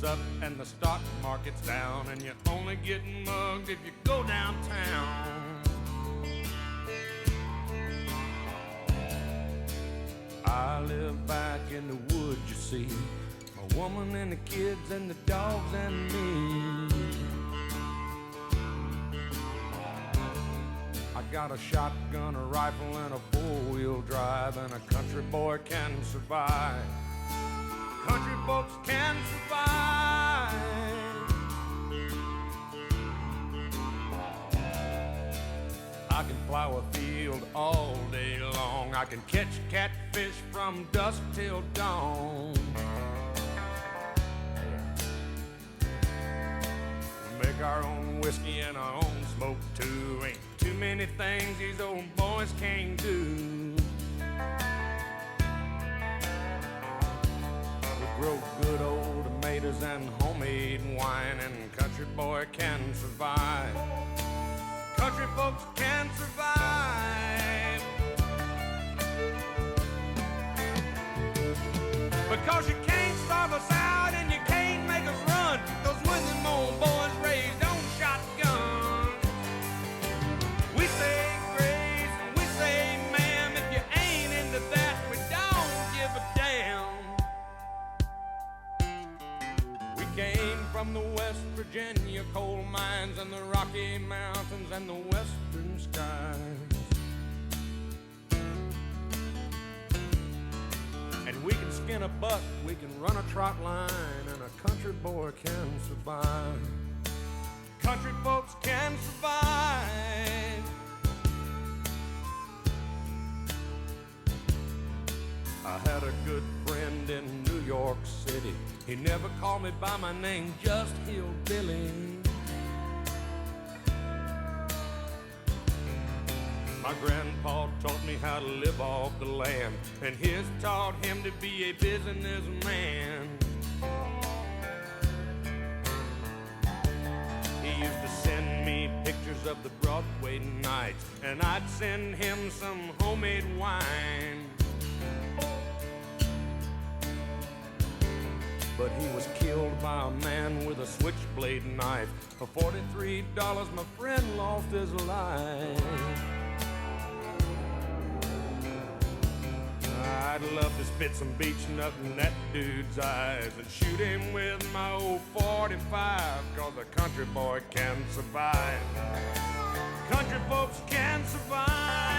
is up and the stock market's down, and you're only getting mugged if you go downtown. I live back in the woods, you see, my woman and the kids and the dogs and me. I got a shotgun, a rifle, and a four-wheel drive, and a country boy can survive. Country folks can survive. I can plow a field all day long. I can catch catfish from dusk till dawn. Make our own whiskey and our own smoke too. Ain't too many things these old boys can't do. We grow good old tomatoes and homemade wine, and country boy can survive. Country folks can survive. Because you can't starve us out and you can't make us run, 'cause when them old boys raised on shotguns, we say grace and we say ma'am. If you ain't into that, we don't give a damn. We came from the West Virginia coal mines and the Rocky Mountains and the western skies. And we can skin a buck, we can run a trot line, and a country boy can survive. Country folks can survive. I had a good friend in New York City. He never called me by my name, just Hillbilly. My grandpa taught me how to live off the land, and his taught him to be a businessman. He used to send me pictures of the Broadway nights, and I'd send him some homemade wine. But he was killed by a man with a switchblade knife. For $43, my friend lost his life. I'd love to spit some beach nut in that dude's eyes and shoot him with my old 45, 'cause a country boy can survive. Country folks can survive.